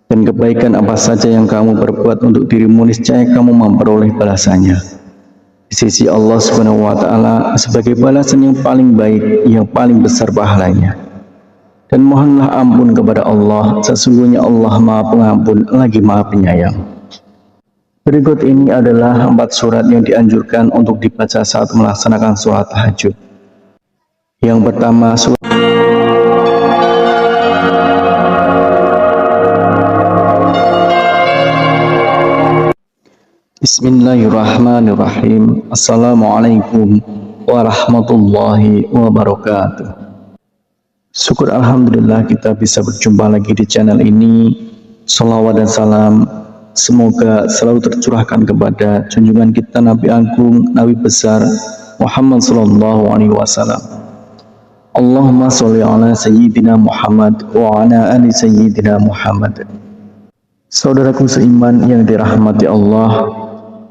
Dan kebaikan apa saja yang kamu perbuat untuk dirimu, niscaya kamu memperoleh balasannya di sisi Allah Subhanahu wa Ta'ala sebagai balasan yang paling baik, yang paling besar pahalanya. Dan mohonlah ampun kepada Allah, sesungguhnya Allah Maha Pengampun lagi Maha Penyayang. Berikut ini adalah 4 surat yang dianjurkan untuk dibaca saat melaksanakan sholat tahajud. Yang pertama, surat Bismillahirrahmanirrahim. Assalamualaikum warahmatullahi wabarakatuh. Syukur alhamdulillah kita bisa berjumpa lagi di channel ini. Salawat dan salam semoga selalu tercurahkan kepada junjungan kita Nabi Agung, Nabi besar Muhammad sallallahu alaihi wasallam. Allahumma sholli ala sayyidina Muhammad wa ala ali sayyidina Muhammad. Saudaraku seiman yang dirahmati Allah,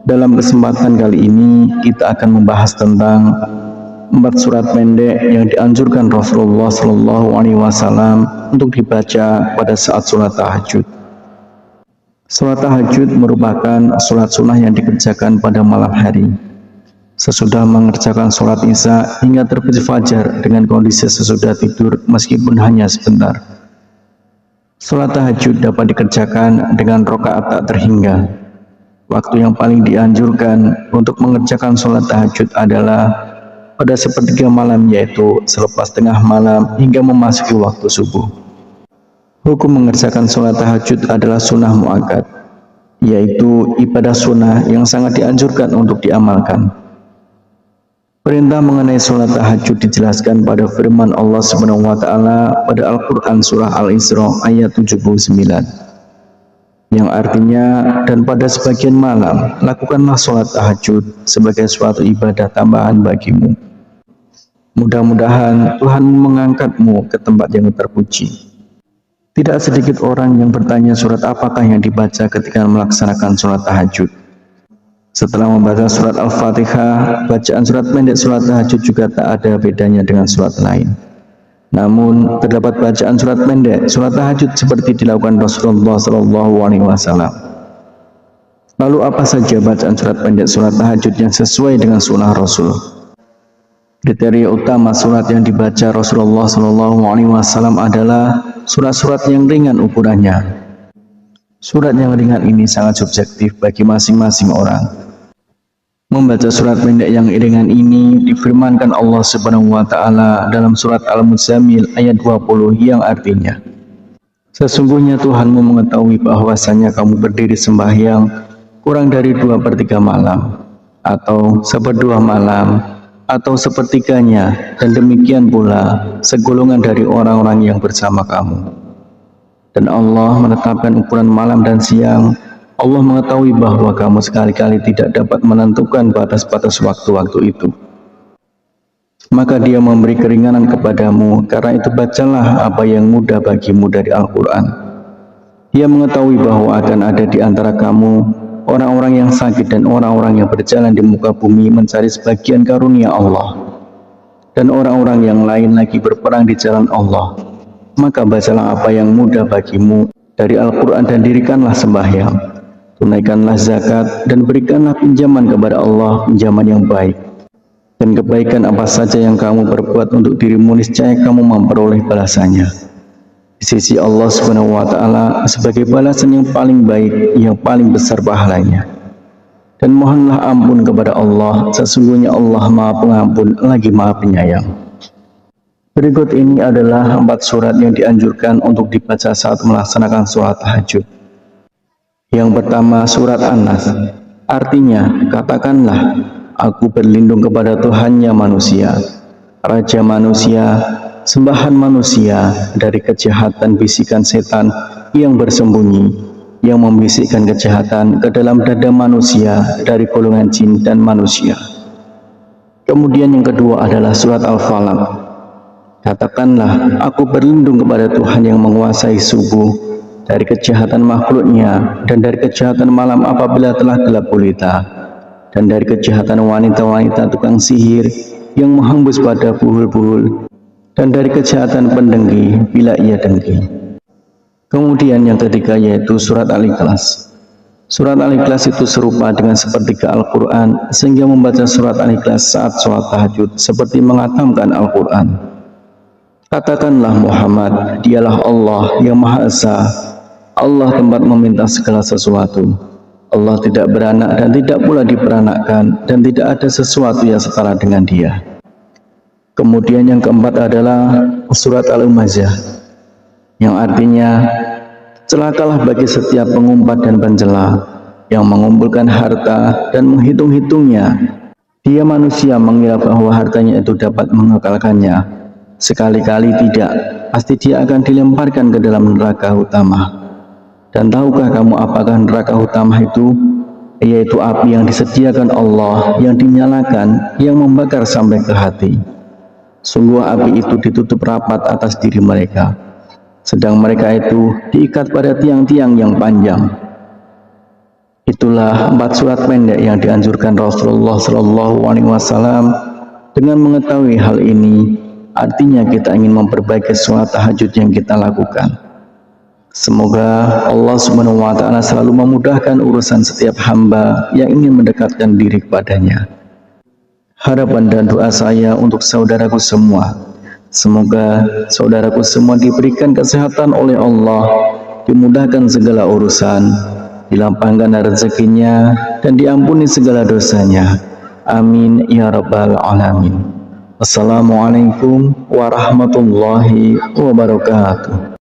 dalam kesempatan kali ini kita akan membahas tentang 4 surat pendek yang dianjurkan Rasulullah Shallallahu Alaihi Wasallam untuk dibaca pada saat sholat tahajud. Sholat tahajud merupakan sholat sunnah yang dikerjakan pada malam hari, sesudah mengerjakan sholat isya hingga terbit fajar dengan kondisi sesudah tidur meskipun hanya sebentar. Sholat tahajud dapat dikerjakan dengan rakaat tak terhingga. Waktu yang paling dianjurkan untuk mengerjakan sholat tahajud adalah pada sepertiga malam, yaitu selepas tengah malam hingga memasuki waktu subuh. Hukum mengerjakan sholat tahajud adalah sunnah muakkad, yaitu ibadah sunnah yang sangat dianjurkan untuk diamalkan. Perintah mengenai sholat tahajud dijelaskan pada firman Allah Subhanahu wa Ta'ala pada Al-Quran Surah Al-Isra ayat 79. Yang artinya, dan pada sebagian malam lakukanlah sholat tahajud sebagai suatu ibadah tambahan bagimu. Mudah-mudahan Tuhan mengangkatmu ke tempat yang terpuji. Tidak sedikit orang yang bertanya surat apakah yang dibaca ketika melaksanakan sholat tahajud. Setelah membaca surat Al-Fatihah, bacaan surat pendek sholat tahajud juga tak ada bedanya dengan surat lain. Namun, terdapat bacaan surat pendek sholat tahajud seperti dilakukan Rasulullah Shallallahu Alaihi Wasallam. Lalu apa saja bacaan surat pendek sholat tahajud yang sesuai dengan sunnah Rasul? Kriteria utama surat yang dibaca Rasulullah Shallallahu Alaihi Wasallam adalah surat-surat yang ringan ukurannya. Surat yang ringan ini sangat subjektif bagi masing-masing orang. Membaca surat pendek yang ringan ini difirmankan Allah Subhanahu wa Ta'ala dalam surat Al-Muzammil ayat 20 yang artinya, sesungguhnya Tuhanmu mengetahui bahwasanya kamu berdiri sembahyang kurang dari 2/3 malam, atau 1/2 malam, atau sepertiganya, dan demikian pula segolongan dari orang-orang yang bersama kamu. Dan Allah menetapkan ukuran malam dan siang. Allah mengetahui bahwa kamu sekali-kali tidak dapat menentukan batas-batas waktu-waktu itu. Maka Dia memberi keringanan kepadamu, karena itu bacalah apa yang mudah bagimu dari Al-Quran. Dia mengetahui bahwa akan ada di antara kamu orang-orang yang sakit dan orang-orang yang berjalan di muka bumi mencari sebagian karunia Allah, dan orang-orang yang lain lagi berperang di jalan Allah. Maka bacalah apa yang mudah bagimu dari Al-Quran dan dirikanlah sembahyang. Tunaikanlah zakat dan berikanlah pinjaman kepada Allah, pinjaman yang baik. Dan kebaikan apa saja yang kamu perbuat untuk dirimu, niscaya kamu memperoleh balasannya di sisi Allah Subhanahu wa Ta'ala sebagai balasan yang paling baik, yang paling besar pahalanya. Dan mohonlah ampun kepada Allah, sesungguhnya Allah Maha Pengampun lagi Maha Penyayang. Berikut ini adalah 4 surat yang dianjurkan untuk dibaca saat melaksanakan sholat tahajud. Yang pertama, surat An-Nas. Artinya, katakanlah, aku berlindung kepada Tuhannya manusia, Raja manusia, sembahan manusia, dari kejahatan bisikan setan yang bersembunyi, yang membisikkan kejahatan ke dalam dada manusia dari golongan jin dan manusia. Kemudian yang kedua adalah surat Al-Falaq. Katakanlah, aku berlindung kepada Tuhan yang menguasai subuh, dari kejahatan makhluknya, dan dari kejahatan malam apabila telah gelap gulita, dan dari kejahatan wanita-wanita tukang sihir yang menghembus pada buhul-buhul, dan dari kejahatan pendengki bila ia dengki. Kemudian yang ketiga yaitu surat Al-Ikhlas. Surat Al-Ikhlas itu serupa dengan sepertiga Al-Quran, sehingga membaca surat Al-Ikhlas saat sholat tahajud seperti mengatamkan Al-Quran. Katakanlah Muhammad, dialah Allah yang Maha Esa, Allah tempat meminta segala sesuatu. Allah tidak beranak dan tidak pula diperanakkan, dan tidak ada sesuatu yang setara dengan Dia. Kemudian yang keempat adalah surat Al-Humazah, yang artinya celakalah bagi setiap pengumpat dan pencela yang mengumpulkan harta dan menghitung-hitungnya. Dia manusia mengira bahwa hartanya itu dapat mengekalkannya. Sekali-kali tidak, pasti dia akan dilemparkan ke dalam neraka utama. Dan tahukah kamu apakah neraka utama itu? Yaitu api yang disediakan Allah, yang dinyalakan, yang membakar sampai ke hati. Sungguh api itu ditutup rapat atas diri mereka, sedang mereka itu diikat pada tiang-tiang yang panjang. Itulah 4 surat pendek yang dianjurkan Rasulullah SAW. Dengan mengetahui hal ini, artinya kita ingin memperbaiki sholat tahajud yang kita lakukan. Semoga Allah SWT selalu memudahkan urusan setiap hamba yang ingin mendekatkan diri kepadanya. Harapan dan doa saya untuk saudaraku semua, semoga saudaraku semua diberikan kesehatan oleh Allah, dimudahkan segala urusan, dilapangkan rezekinya, dan diampuni segala dosanya. Amin ya rabbal alamin. Wassalamualaikum warahmatullahi wabarakatuh.